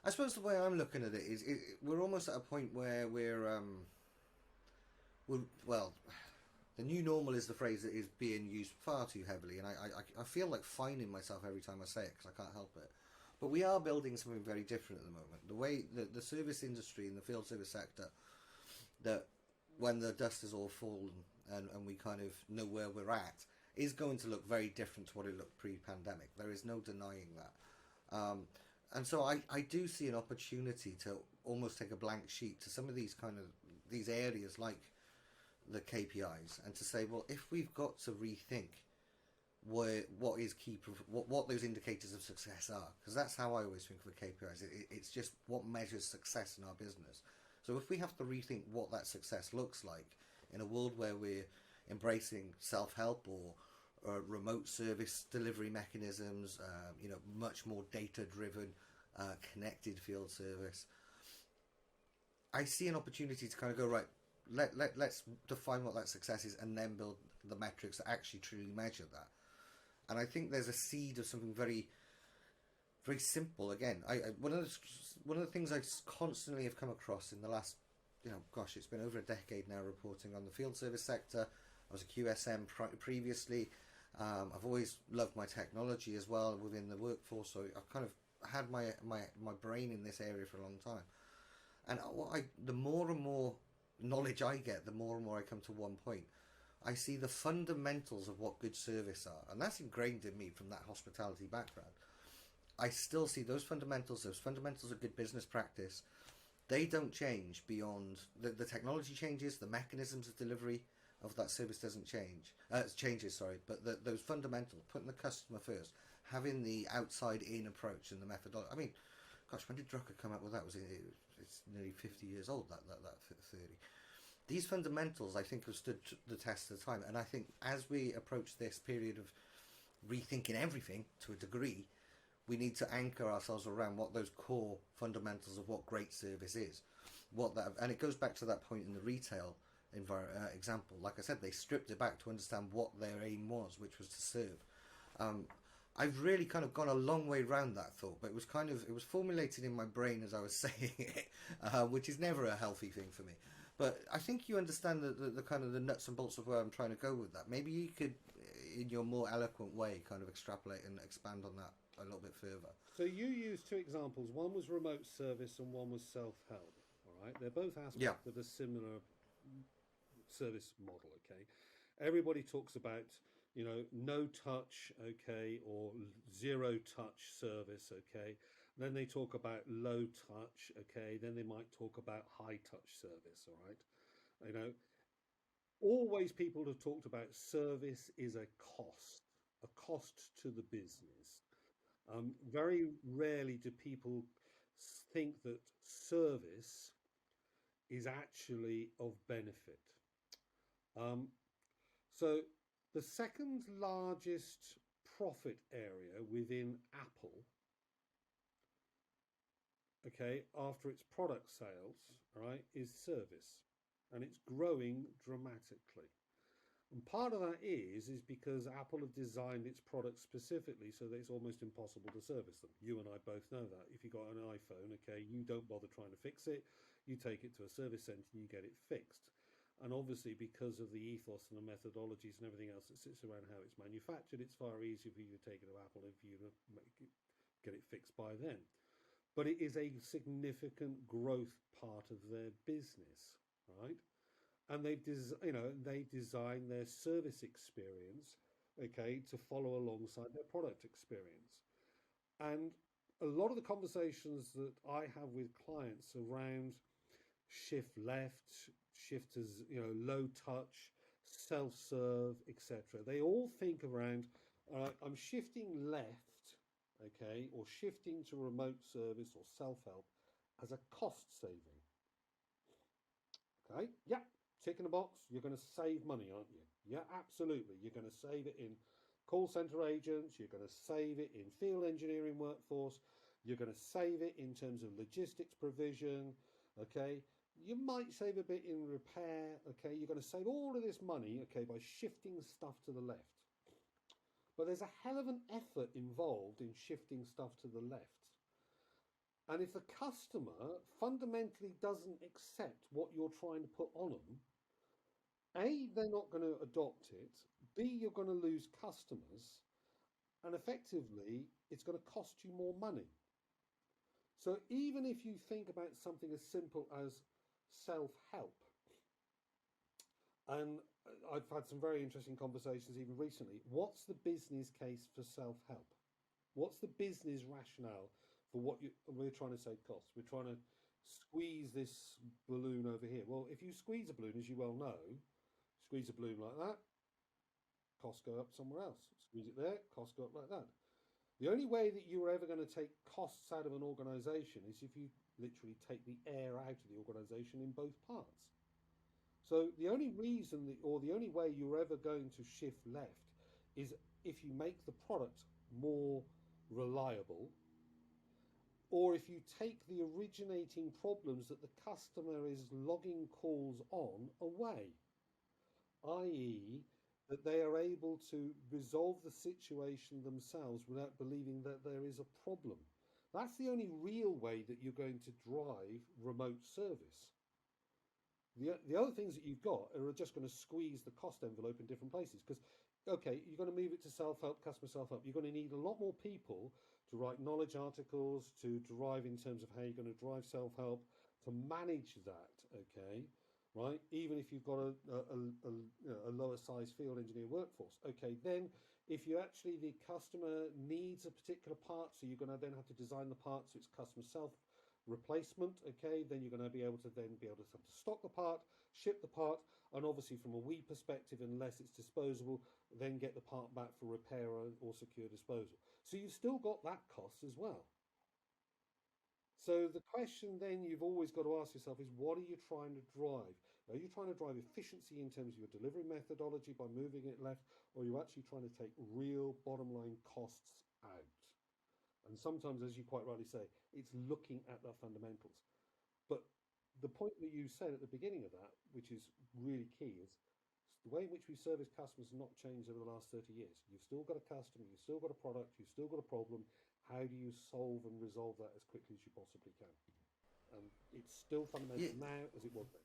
I suppose the way I'm looking at it is we're almost at a point where well, the new normal is the phrase that is being used far too heavily, and I feel like finding myself every time I say it because I can't help it. But we are building something very different at the moment. The way the service industry and the field service sector, that when the dust is all fallen and we kind of know where we're at, is going to look very different to what it looked pre-pandemic. There is no denying that. And so I do see an opportunity to almost take a blank sheet to some of these kind of these areas like the KPIs and to say, well, if we've got to rethink what is key, what those indicators of success are, because that's how I always think of the KPIs. It's just what measures success in our business. So if we have to rethink what that success looks like in a world where we're embracing self-help or remote service delivery mechanisms, much more data-driven, connected field service, I see an opportunity to kind of go, right, let's define what that success is and then build the metrics that actually truly measure that. And I think there's a seed of something very, very simple. Again, one of the things I constantly have come across in the last, it's been over a decade now reporting on the field service sector. I was a QSM previously. I've always loved my technology as well within the workforce, so I've kind of had my brain in this area for a long time. And the more and more knowledge I get, the more and more I come to one point. I see the fundamentals of what good service are, and that's ingrained in me from that hospitality background. I still see those fundamentals of good business practice. They don't change beyond the technology changes, the mechanisms of delivery of that service doesn't change. Changes, sorry, but those fundamentals, putting the customer first, having the outside-in approach and the methodology. I mean, gosh, when did Drucker come up with that? It's nearly 50 years old, that 30. These fundamentals, I think, have stood the test of time. And I think as we approach this period of rethinking everything to a degree, we need to anchor ourselves around what those core fundamentals of what great service is. And it goes back to that point in the retail example. Like I said, they stripped it back to understand what their aim was, which was to serve. I've really kind of gone a long way round that thought, but it was formulated in my brain as I was saying it, which is never a healthy thing for me. But I think you understand the kind of the nuts and bolts of where I'm trying to go with that. Maybe you could, in your more eloquent way, kind of extrapolate and expand on that a little bit further. So you used two examples. One was remote service and one was self-help. All right, they're both Yeah. aspects of a similar service model. Okay, everybody talks about no touch, okay, or zero touch service, okay. Then they talk about low touch, okay. Then they might talk about high touch service. All right, you know, always people have talked about service is a cost to the business. Very rarely do people think that service is actually of benefit. Um, so the second largest profit area within Apple, okay, after its product sales, right, is service, and it's growing dramatically. And part of that is because Apple have designed its products specifically so that it's almost impossible to service them. You and I both know that. If you got an iPhone, okay, you don't bother trying to fix it. You take it to a service center and you get it fixed. And obviously, because of the ethos and the methodologies and everything else that sits around how it's manufactured, it's far easier for you to take it to Apple and for you to get it fixed by them. But it is a significant growth part of their business, right? And they design their service experience, okay, to follow alongside their product experience. And a lot of the conversations that I have with clients around shift left, shift as low touch, self serve, etc. They all think around, I'm shifting left, okay, or shifting to remote service or self help as a cost saving. Okay, yeah, tick in the box. You're going to save money, aren't you? Yeah, absolutely. You're going to save it in call center agents. You're going to save it in field engineering workforce. You're going to save it in terms of logistics provision. Okay, you might save a bit in repair. Okay, you're going to save all of this money, okay, by shifting stuff to the left. But there's a hell of an effort involved in shifting stuff to the left. And if the customer fundamentally doesn't accept what you're trying to put on them, A, they're not going to adopt it. B, you're going to lose customers. And effectively, it's going to cost you more money. So even if you think about something as simple as self-help, and I've had some very interesting conversations even recently, what's the business case for self-help? What's the business rationale for we're trying to save costs? We're trying to squeeze this balloon over here. Well, if you squeeze a balloon, as you well know, squeeze a balloon like that, costs go up somewhere else. Squeeze it there, costs go up like that. The only way that you're ever going to take costs out of an organization is if you literally take the air out of the organization in both parts. So the only reason or the only way you're ever going to shift left is if you make the product more reliable, or if you take the originating problems that the customer is logging calls on away, i.e., that they are able to resolve the situation themselves without believing that there is a problem. That's the only real way that you're going to drive remote service. The other things that you've got are just going to squeeze the cost envelope in different places, because, okay, you're going to move it to self-help, customer self-help. You're going to need a lot more people to write knowledge articles, to drive in terms of how you're going to drive self-help, to manage that, okay, right? Even if you've got a lower size field engineer workforce, okay, then if you actually, the customer needs a particular part, so you're going to then have to design the part so it's customer self replacement, okay, then you're going to be able to stock the part, ship the part, and obviously from a we perspective, unless it's disposable, then get the part back for repair or secure disposal. So you've still got that cost as well. So the question then you've always got to ask yourself is, what are you trying to drive? Are you trying to drive efficiency in terms of your delivery methodology by moving it left, or are you actually trying to take real bottom line costs out? And sometimes, as you quite rightly say, it's looking at the fundamentals. But the point that you said at the beginning of that, which is really key, is the way in which we service customers has not changed over the last 30 years. You've still got a customer, you've still got a product, you've still got a problem. How do you solve and resolve that as quickly as you possibly can? And it's still Yeah, fundamental now as it was then.